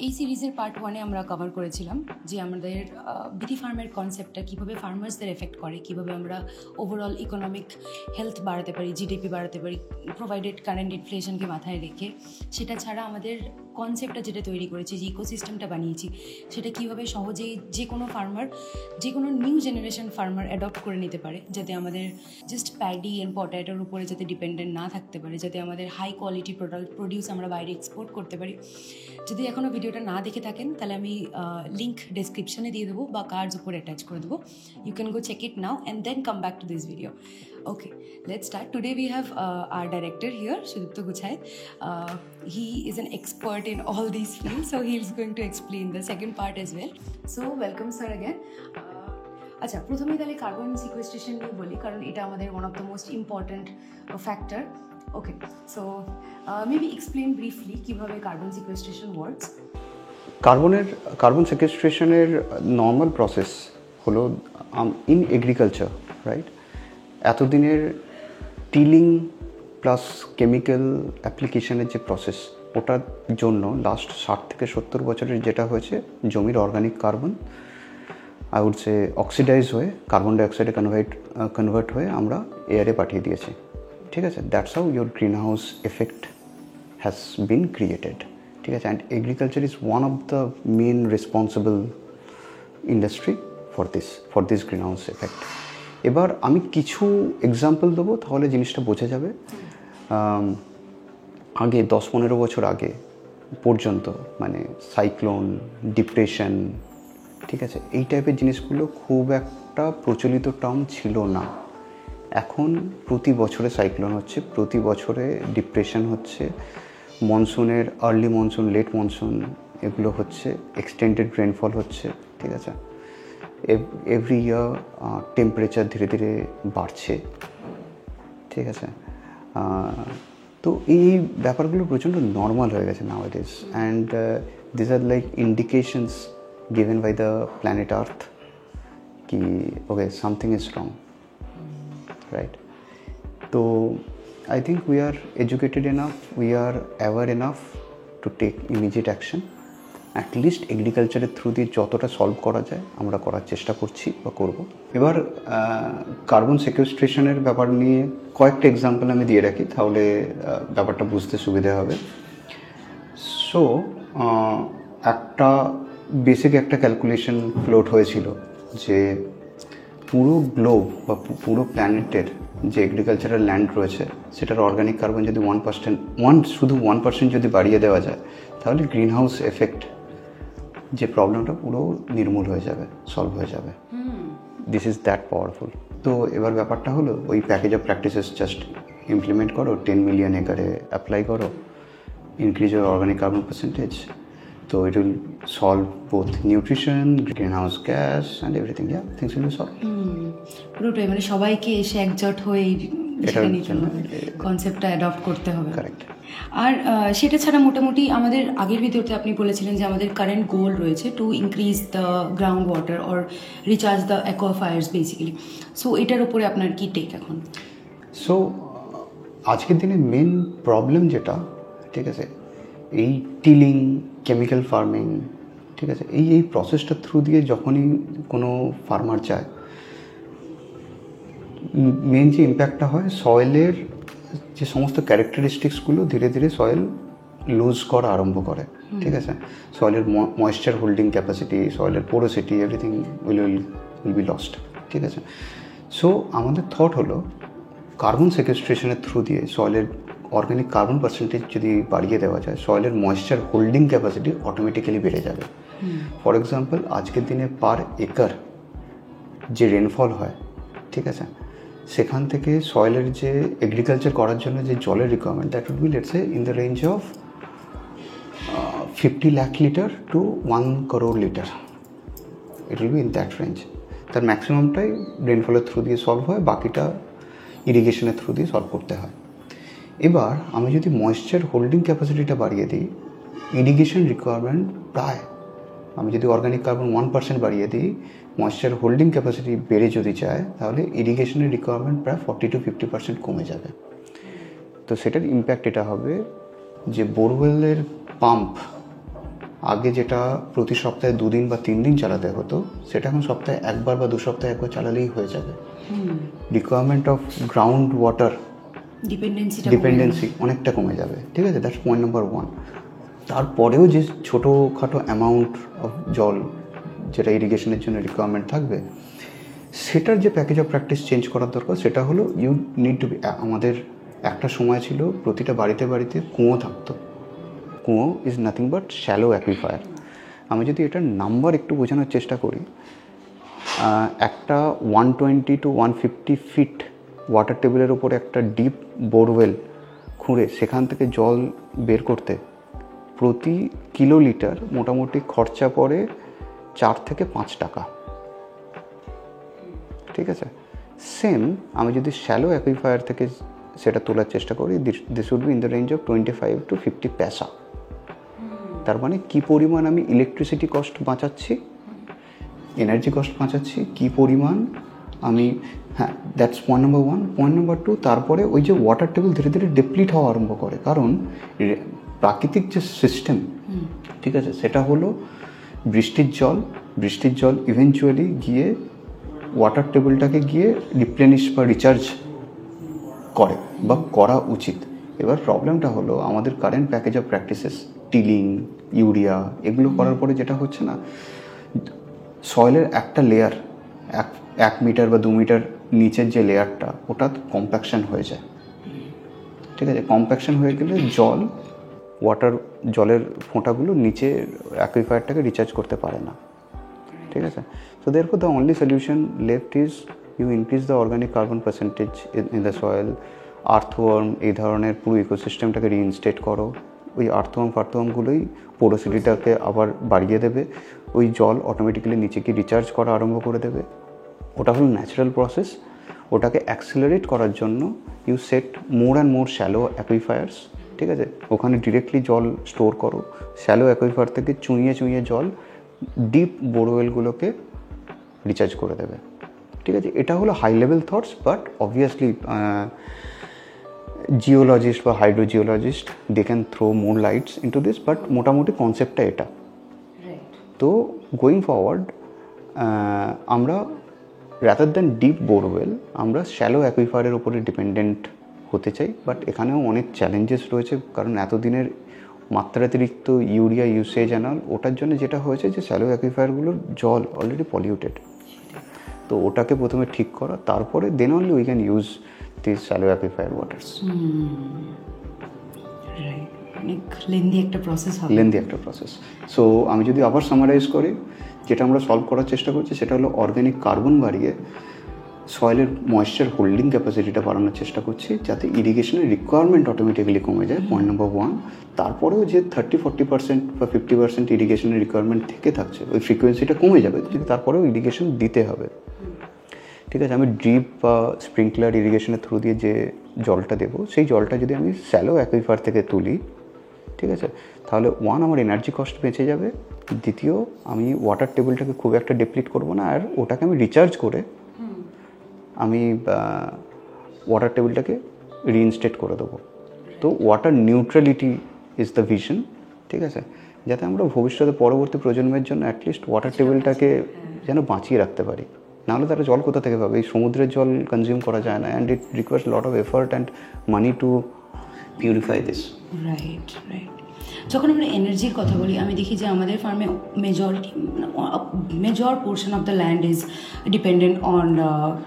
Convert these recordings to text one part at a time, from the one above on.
এই সিরিজের পার্ট 1-এ আমরা কভার করেছিলাম যে আমাদের বিটি ফার্মের কনসেপ্টটা কীভাবে ফার্মার্সদের এফেক্ট করে, কীভাবে আমরা ওভারঅল ইকোনমিক হেলথ বাড়াতে পারি, জিডিপি বাড়াতে পারি, প্রোভাইডেড কারেন্ট ইনফ্লেশনকে মাথায় রেখে। সেটা ছাড়া আমাদের কনসেপ্টটা যেটা তৈরি করেছি, যে ইকোসিস্টেমটা বানিয়েছি, সেটা কীভাবে সহজেই যে কোনো ফার্মার, যে কোনো নিউ জেনারেশন ফার্মার অ্যাডপ্ট করে নিতে পারে, যাতে আমাদের জাস্ট প্যাডি অ্যান্ড পটেটোর উপরে যাতে ডিপেন্ডেন্ট না থাকতে পারে, যাতে আমাদের হাই কোয়ালিটি প্রোডিউস আমরা বাইরে এক্সপোর্ট করতে পারি। যদি এখনও ভিডিওটা না দেখে থাকেন তাহলে আমি লিঙ্ক ডেসক্রিপশনে দিয়ে দেবো বা কার্ডস উপরে অ্যাটাচ করে দেবো। You can go check it now and then come back to this video. Okay, let's start. Today we have our director here, Sudipta Guchait. He is an expert in all these fields, so he is going to explain the second part as well. So welcome sir again. আচ্ছা, প্রথমে তাহলে carbon sequestration নিয়ে বলি, কারণ এটা আমাদের one of the most important factor. Okay, so maybe explain briefly কীভাবে carbon sequestration works. Carbon সিকোয়েস্ট্রেশনের নর্মাল প্রসেস হলো ইন এগ্রিকালচার, রাইট? এতদিনের টিলিং প্লাস কেমিক্যাল অ্যাপ্লিকেশনের যে প্রসেস, ওটার জন্য লাস্ট 60 থেকে 70 বছরের যেটা হয়েছে, জমির organic carbon I would say oxidize হয়ে কার্বন ডাইঅক্সাইডে কনভার্ট হয়ে আমরা এয়ারে পাঠিয়ে দিয়েছি। ঠিক আছে, that's how your greenhouse effect has been created. ঠিক আছে, and agriculture is one of the main responsible industry for this greenhouse effect. এবার আমি কিছু এক্সাম্পল দেবো, তাহলে জিনিসটা বোঝা যাবে। আগে 10-15 বছর আগে পর্যন্ত মানে সাইক্লোন, ডিপ্রেশন, ঠিক আছে, এই টাইপের জিনিসগুলো খুব একটা প্রচলিত টার্ম ছিল না। এখন প্রতি বছরে সাইক্লোন হচ্ছে, প্রতি বছরে ডিপ্রেশন হচ্ছে, মনসুনের আর্লি মনসুন, লেট মনসুন এগুলো হচ্ছে, এক্সটেন্ডেড রেনফল হচ্ছে। ঠিক আছে, এভরি ইয়ার টেম্পারেচার ধীরে ধীরে বাড়ছে। ঠিক আছে, তো এই ব্যাপারগুলো প্রচণ্ড নর্মাল হয়ে গেছে nowadays, and this are like indications given by the planet Earth ki okay, something is wrong, right? So I think we are educated enough, we are aware enough to take immediate action. At least এগ্রিকালচারের through দিয়ে যতটা solve করা যায় আমরা করার চেষ্টা করছি বা করব। এবার কার্বন সিকোয়েস্ট্রেশনের ব্যাপার নিয়ে কয়েকটা এক্সাম্পল আমি দিয়ে রাখি, তাহলে ব্যাপারটা বুঝতে সুবিধা হবে। সো বেসিক একটা ক্যালকুলেশন ফ্লোট হয়েছিল যে পুরো গ্লোব বা পুরো প্ল্যানেটের যে এগ্রিকালচারাল ল্যান্ড রয়েছে, সেটার অর্গানিক কার্বন যদি 1% যদি বাড়িয়ে দেওয়া যায়, তাহলে গ্রিন হাউস এফেক্ট যে প্রবলেমটা পুরো নির্মূল হয়ে যাবে, সলভ হয়ে যাবে। This is that powerful. তো এবার ব্যাপারটা হলো, ওই package of practices just implement করো, 10 মিলিয়ন একরে অ্যাপ্লাই করো, increase your organic carbon percentage. So it will solve both nutrition, greenhouse gas and everything. Yeah, things will be solved. পুরোটাই মানে সবাইকে এসে একজোট হয়ে সেটা নিতে হবে, কনসেপ্টটা অ্যাডপ্ট করতে হবে। কারেক্ট। আর সেটা ছাড়া মোটামুটি আমাদের আগের ভিডিওতে আপনি বলেছিলেন যে আমাদের কারেন্ট গোল রয়েছে to increase the ground water or recharge the aquifers basically. So এটার উপরে আপনার কি টেক এখন? সো আজকের দিনে মেন প্রবলেম যেটা, ঠিক আছে, এই টিলিং, কেমিক্যাল ফার্মিং, ঠিক আছে, এই প্রসেসটার থ্রু দিয়ে যখনই কোনো ফার্মার যায়, মেন যে ইম্প্যাক্টটা হয়, সয়েলের যে সমস্ত ক্যারেক্টারিস্টিক্সগুলো ধীরে ধীরে সয়েল লুজ করা আরম্ভ করে। ঠিক আছে, সয়েলের ময়েশ্চার হোল্ডিং ক্যাপাসিটি, সয়েলের porosity, everything will be lost. ঠিক আছে, সো আমাদের থট হলো কার্বন সিকোয়েস্ট্রেশনের থ্রু দিয়ে সয়েলের অর্গানিক কার্বন পার্সেন্টেজ যদি বাড়িয়ে দেওয়া যায়, সয়েলের ময়েশ্চার হোল্ডিং ক্যাপাসিটি অটোমেটিক্যালি বেড়ে যাবে। ফর এক্সাম্পল, আজকের দিনে পার একর যে রেনফল হয়, ঠিক আছে, সেখান থেকে সয়েলের যে এগ্রিকালচার করার জন্য যে জলের requirement, that would be let's say in the range of 50 lakh litre to 1 crore litre. It will be in that range. তার ম্যাক্সিমামটাই রেনফলের থ্রু দিয়ে সলভ হয়, বাকিটা ইরিগেশনের থ্রু দিয়ে সলভ করতে হয়। এবার আমি যদি ময়েশ্চার হোল্ডিং ক্যাপাসিটিটা বাড়িয়ে দিই, ইরিগেশন রিকোয়ারমেন্ট প্রায়, আমি যদি অর্গানিক কার্বন 1% বাড়িয়ে দিই, ময়েশ্চার হোল্ডিং ক্যাপাসিটি বেড়ে যদি যায়, তাহলে ইরিগেশনের রিকোয়ারমেন্ট প্রায় 40 to 50% কমে যাবে। তো সেটার ইম্প্যাক্ট এটা হবে যে বোরওয়েলের পাম্প আগে যেটা প্রতি সপ্তাহে 2 দিন বা 3 দিন চালাতে হতো, সেটা এখন সপ্তাহে 1 বার বা 2 সপ্তাহে 1 বার চালালেই হয়ে যাবে। Requirement of ground water dependency অনেকটা কমে যাবে। ঠিক আছে, দ্যাটস পয়েন্ট নাম্বার 1। তারপরেও যে ছোটোখাটো অ্যামাউন্ট অফ জল যেটা ইরিগেশনের জন্য রিকোয়ারমেন্ট থাকবে, সেটার যে প্যাকেজ অফ প্র্যাকটিস চেঞ্জ করার দরকার, সেটা হলো ইউ নিড টু বি। আমাদের একটা সময় ছিল প্রতিটা বাড়িতে বাড়িতে কুয়ো থাকতো। কুয়ো ইজ নাথিং বাট শ্যালো অ্যাকুইফায়ার। আমি যদি এটার নাম্বার একটু বোঝানোর চেষ্টা করি, একটা 120 to 150 ফিট ওয়াটার টেবিলের ওপরে একটা ডিপ বোরওয়েল খুঁড়ে সেখান থেকে জল বের করতে প্রতি কিলোলিটার মোটামুটি খরচা পড়ে 4 থেকে 5 টাকা। ঠিক আছে, সেম আমি যদি শ্যালো অ্যাকুইফায়ার থেকে সেটা তোলার চেষ্টা করি, this would be in the range of 25 to 50 paisa. তার মানে কী পরিমাণ আমি ইলেকট্রিসিটি কস্ট বাঁচাচ্ছি, এনার্জি কস্ট বাঁচাচ্ছি, কী পরিমাণ আমি, হ্যাঁ, that's point number 1। Point number 2, তারপরে ওই যে ওয়াটার টেবিল ধীরে ধীরে ডিপ্লিট হওয়া আরম্ভ করে, কারণ প্রাকৃতিক যে সিস্টেম, ঠিক আছে, সেটা হলো বৃষ্টির জল ইভেনচুয়ালি গিয়ে ওয়াটার টেবিলটাকে গিয়ে রিপ্লেনিশ বা রিচার্জ করে বা করা উচিত। এবার প্রবলেমটা হলো আমাদের current package of practices, tilling, urea, এগুলো করার পরে যেটা হচ্ছে না, সয়েলের একটা লেয়ার 1 মিটার বা 2 মিটার নিচের যে লেয়ারটা, ওটা কম্প্যাকশন হয়ে যায়। ঠিক আছে, কম্প্যাকশন হয়ে গেলে জলের ফোঁটাগুলো নিচে অ্যাকুইফায়ারটাকে রিচার্জ করতে পারে না। ঠিক আছে, so therefore the only solution left is you increase the organic carbon percentage in the soil. Earthworm, এই ধরনের পুরো ইকোসিস্টেমটাকে রিইনস্টেট করো। ওই আর্থওয়ার্মগুলোই পোরোসিটিটাকে আবার বাড়িয়ে দেবে, ওই জল অটোমেটিক্যালি নিচে গিয়ে রিচার্জ করা আরম্ভ করে দেবে। ওটা হলো ন্যাচারাল প্রসেস। ওটাকে অ্যাক্সেলারেট করার জন্য you set more and more shallow aquifers. ঠিক আছে, ওখানে ডিরেক্টলি জল স্টোর করো। শ্যালো অ্যাকুইফায়ার থেকে চুঁইয়ে জল ডিপ বোরওয়েলগুলোকে রিচার্জ করে দেবে। ঠিক আছে, এটা হলো high level thoughts, but obviously geologist বা hydrogeologist they can throw more lights into this, but মোটামুটি কনসেপ্টটা এটা। তো গোয়িং ফরওয়ার্ড আমরা রাদার দ্যান ডিপ বোরওয়েল আমরা শ্যালো অ্যাকুইফায়ারের উপরে ডিপেন্ডেন্ট হতে চাই, বাট এখানেও অনেক চ্যালেঞ্জেস রয়েছে, কারণ এতদিনের মাত্রাতিরিক্ত ইউরিয়া ইউসেজ অ্যান্ড ওটার জন্য যেটা হয়েছে যে শ্যালো অ্যাকুইফায়ারগুলোর জল অলরেডি পলিউটেড। তো ওটাকে প্রথমে ঠিক করা, তারপরে then only we can use this shallow aquifer waters. Lengthy একটা প্রসেস। সো আমি যদি আবার সামারাইজ করি, যেটা আমরা সলভ করার চেষ্টা করছি সেটা হলো অর্গ্যানিক কার্বন বাড়িয়ে সয়েলের ময়েশ্চার হোল্ডিং ক্যাপাসিটিটা বাড়ানোর চেষ্টা করছি, যাতে ইরিগেশনের রিকোয়ারমেন্ট অটোমেটিক্যালি কমে যায়। Point number 1। তারপরেও যে 30-40% বা 50% ইরিগেশনের রিকোয়ারমেন্ট থেকে থাকছে, ওই ফ্রিকোয়েন্সিটা কমে যাবে, কিন্তু তারপরেও ইরিগেশন দিতে হবে। ঠিক আছে, আমি ড্রিপ বা স্প্রিংকলার ইরিগেশনের থ্রু দিয়ে যে জলটা দেবো, সেই জলটা যদি আমি শ্যালো অ্যাকুইফায়ার থেকে তুলি, ঠিক আছে, তাহলে 1 আমার এনার্জি কস্ট বেঁচে যাবে, দ্বিতীয় আমি ওয়াটার টেবিলটাকে খুব একটা ডিপ্লিট করবো না, আর ওটাকে আমি রিচার্জ করে আমি ওয়াটার টেবিলটাকে রিইনস্টেট করে দেবো। তো water neutrality is the vision. ঠিক আছে, যাতে আমরা ভবিষ্যতে পরবর্তী প্রজন্মের জন্য অ্যাটলিস্ট ওয়াটার টেবিলটাকে যেন বাঁচিয়ে রাখতে পারি। নাহলে তারা জল কোথা থেকে পাবে? এই সমুদ্রের জল কনজিউম করা যায় না, and it requires lot of effort and money to purify this. Right. যখন আমরা এনার্জির কথা বলি, আমি দেখি যে আমাদের ফার্মে major portion of the land is dependent on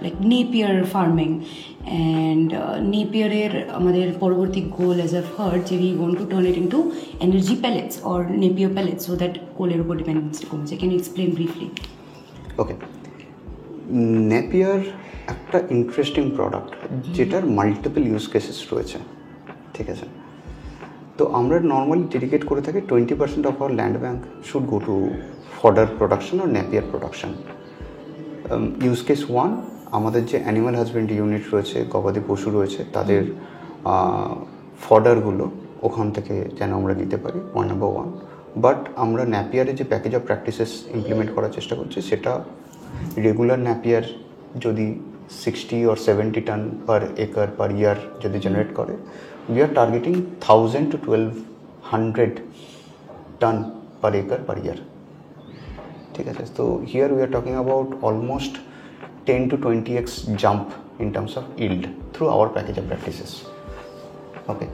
like napier farming, and নেপিয়ারের আমাদের পরবর্তী গোল অ্যাজ আ হার্ড যে we want to turn it into energy pellets or napier pellets, so that কোলের উপর ডিপেন্ডেন্সি কমে যায়। Can you explain briefly? Okay, napier একটা interesting product যেটার মাল্টিপল ইউজ কেসেস রয়েছে। ঠিক আছে, তো আমরা নর্মালি ডেডিকেট করে থাকি 20% of our land bank should go to fodder production আর নেপিয়ার প্রোডাকশন। ইউজ কেস 1, আমাদের যে অ্যানিম্যাল হাজবেন্ডারি ইউনিট রয়েছে, গবাদি পশু রয়েছে, তাদের ফডারগুলো ওখান থেকে যেন আমরা নিতে পারি, পয়েন্ট নাম্বার 1। বাট আমরা ন্যাপিয়ারে যে প্যাকেজ অফ প্র্যাকটিসেস ইমপ্লিমেন্ট করার চেষ্টা করছি, সেটা রেগুলার ন্যাপিয়ার যদি 60 or 70 টন পার একর পার ইয়ার যদি জেনারেট করে, we are targeting 1000 to 1200 ton per acre per year. ঠিক আছে, so here we are talking about almost 10 to 20x jump in terms of yield through our package of practices. ওকে,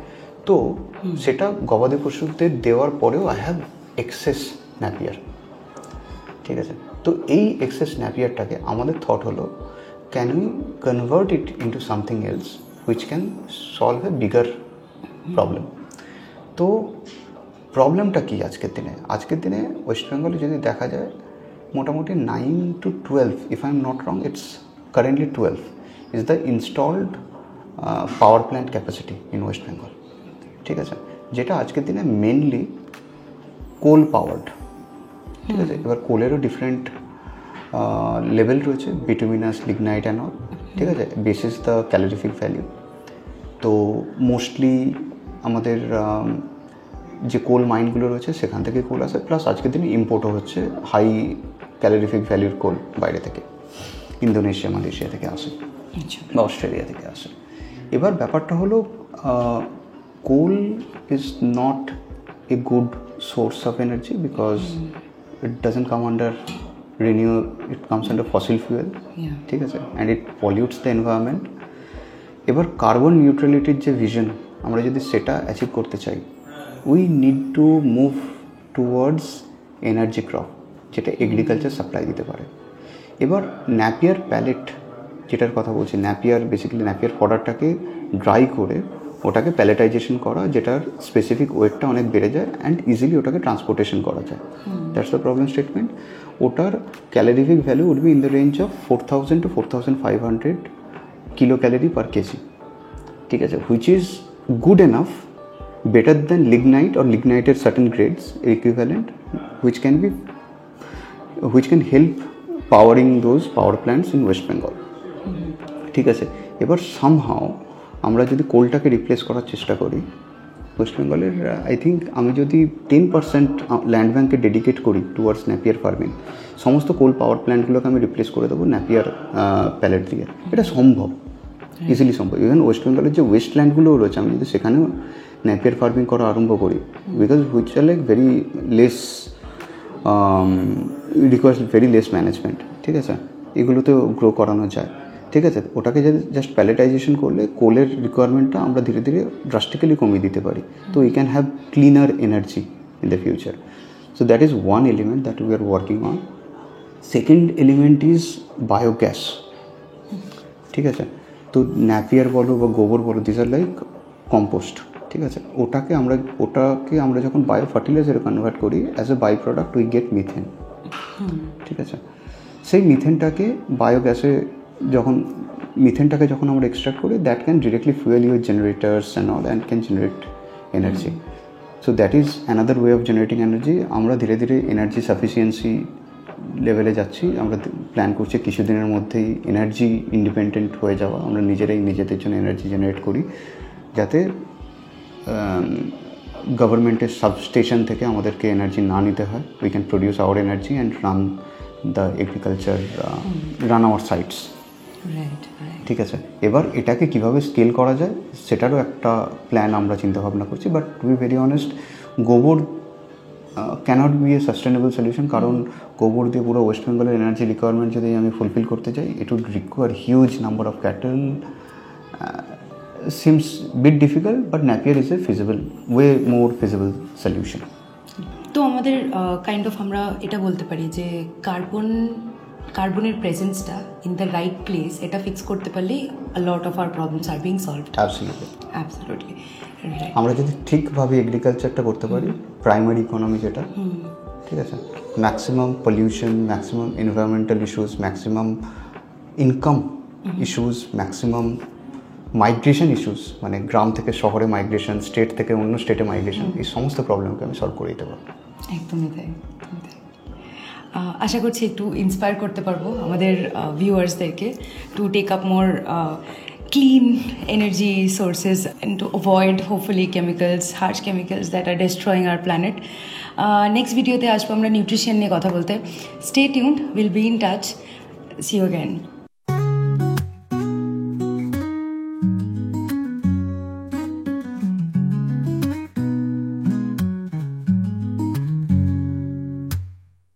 তো সেটা গবাদি পশুদের দেওয়ার পরেও আই হ্যাভ এক্সেস ন্যাপিয়ার। ঠিক আছে, তো এই এক্সেস ন্যাপিয়ারটাকে আমাদের থট হলো can we convert it into something else which can solve a bigger problem. তো প্রবলেমটা কী আজকের দিনে? আজকের দিনে ওয়েস্ট বেঙ্গলে যদি দেখা যায় মোটামুটি 9 to 12, if I am not wrong, it's currently 12 is the installed power plant capacity in West Bengal. ঠিক আছে, যেটা আজকের দিনে মেনলি কোল পাওয়ার্ড। ঠিক আছে, এবার কোলেরও ডিফারেন্ট লেভেল রয়েছে, বিটুমিনাস, লিগনাইট অ্যান্ড অল। ঠিক আছে, বেসিস দ্য ক্যালোরিফিক ভ্যালু। তো মোস্টলি আমাদের যে কোল মাইনগুলো রয়েছে সেখান থেকে কোল আসে, প্লাস আজকের দিনে ইম্পোর্টও হচ্ছে হাই ক্যালোরিফিক ভ্যালুর কোল বাইরে থেকে, ইন্দোনেশিয়া, মালয়েশিয়া থেকে আসে বা অস্ট্রেলিয়া থেকে আসে। এবার ব্যাপারটা হলো coal is not a good source of energy because it doesn't come under renew, it comes under fossil fuel. ঠিক আছে, and it pollutes the environment. এবার কার্বন নিউট্রালিটির যে ভিশন, আমরা যদি সেটা অ্যাচিভ করতে চাই, we need to move towards energy crop যেটা এগ্রিকালচার সাপ্লাই দিতে পারে। এবার ন্যাপিয়ার প্যালেট যেটার কথা বলছি, ন্যাপিয়ার বেসিক্যালি ন্যাপিয়ার ফডারটাকে ড্রাই করে ওটাকে প্যালেটাইজেশন করা, যেটার স্পেসিফিক ওয়েটটা অনেক বেড়ে যায় অ্যান্ড ইজিলি ওটাকে ট্রান্সপোর্টেশন করা যায়। That's the problem statement. ওটার calorific value would be in the range of 4000 to 4500 kilo calorie per K G. ঠিক আছে, which is good enough, better than lignite or lignite certain grades equivalent, which can help powering those power plants in West Bengal. ঠিক আছে, এবার somehow আমরা যদি কোলটাকে replace করার চেষ্টা করি, ওয়েস্ট বেঙ্গলের আই থিঙ্ক আমি যদি 10% ল্যান্ড ব্যাঙ্কে ডেডিকেট করি টুয়ার্ডস ন্যাপিয়ার ফার্মিং, সমস্ত কোল পাওয়ার প্ল্যান্টগুলোকে আমি রিপ্লেস করে দেবো ন্যাপিয়ার প্যালেট দিয়ে। এটা সম্ভব, ইজিলি সম্ভব। ইভেন ওয়েস্ট বেঙ্গলের যে ওয়েস্টল্যান্ডগুলোও রয়েছে, আমি যদি সেখানেও ন্যাপিয়ার ফার্মিং করা আরম্ভ করি, because which are like very less, requires very less management. ঠিক আছে, এগুলোতেও গ্রো করানো যায়। ঠিক আছে, ওটাকে যদি জাস্ট প্যালেটাইজেশন করলে কোলের রিকোয়ারমেন্টটা আমরা ধীরে ধীরে ড্রাস্টিক্যালি কমিয়ে দিতে পারি। তো we can have cleaner energy in the future. So that is one element that we are working on. Second element is biogas. ঠিক আছে, তো ন্যাপিয়ার বলো বা গোবর বলো, দিস আর লাইক কম্পোস্ট। ঠিক আছে, ওটাকে আমরা যখন বায়ো ফার্টিলাইজারে কনভার্ট করি, as a by product we get methane. ঠিক আছে, সেই মিথেনটাকে বায়োগ্যাসে যখন আমরা এক্সট্রাক্ট করি, that can directly fuel your generators and all and can generate energy. So that is another way of generating energy. আমরা ধীরে ধীরে এনার্জি সাফিসিয়েন্সি লেভেলে যাচ্ছি। আমরা প্ল্যান করছি কিছুদিনের মধ্যেই এনার্জি ইন্ডিপেন্ডেন্ট হয়ে যাওয়া, আমরা নিজেদের জন্য এনার্জি জেনারেট করি, যাতে গভর্নমেন্টের সাবস্টেশন থেকে আমাদেরকে এনার্জি না নিতে হয়। We can produce our energy and run the agriculture, run our sites. ঠিক আছে, এবার এটাকে কীভাবে স্কেল করা যায় সেটারও একটা প্ল্যান আমরা চিন্তাভাবনা করছি। But to be very honest, gobar cannot be a sustainable solution, কারণ গোবর দিয়ে পুরো ওয়েস্ট বেঙ্গলের এনার্জি রিকোয়ারমেন্ট যদি আমি ফুলফিল করতে চাই, it would require huge number of cattle. Seems bit difficult, but Napier is a feasible, way more feasible solution. তো আমাদের কাইন্ড অফ আমরা এটা বলতে পারি যে কার্বনের প্রেজেন্সটা ইন দ্য রাইট প্লেস, এটা ফিক্স করতে পারলেই a lot of our problems are being solved. Absolutely. Right. আমরা যদি ঠিকভাবে এগ্রিকালচারটা করতে পারি, প্রাইমারি ইকোনমি যেটা, ঠিক আছে, maximum pollution, maximum environmental issues, maximum income issues, maximum migration issues, মানে গ্রাম থেকে শহরে মাইগ্রেশন, স্টেট থেকে অন্য স্টেটে মাইগ্রেশন, এই সমস্ত প্রবলেমকে আমি সলভ করে দিতে পারবো। একদমই তাই। আশা করছি একটু ইন্সপায়ার করতে পারবো আমাদের ভিউয়ার্সদেরকে to take up more clean energy sources and to avoid hopefully harsh chemicals that are destroying our planet. Next video te আসবো আমরা নিউট্রিশন নিয়ে কথা বলতে। Stay tuned, we'll be in touch. See you again.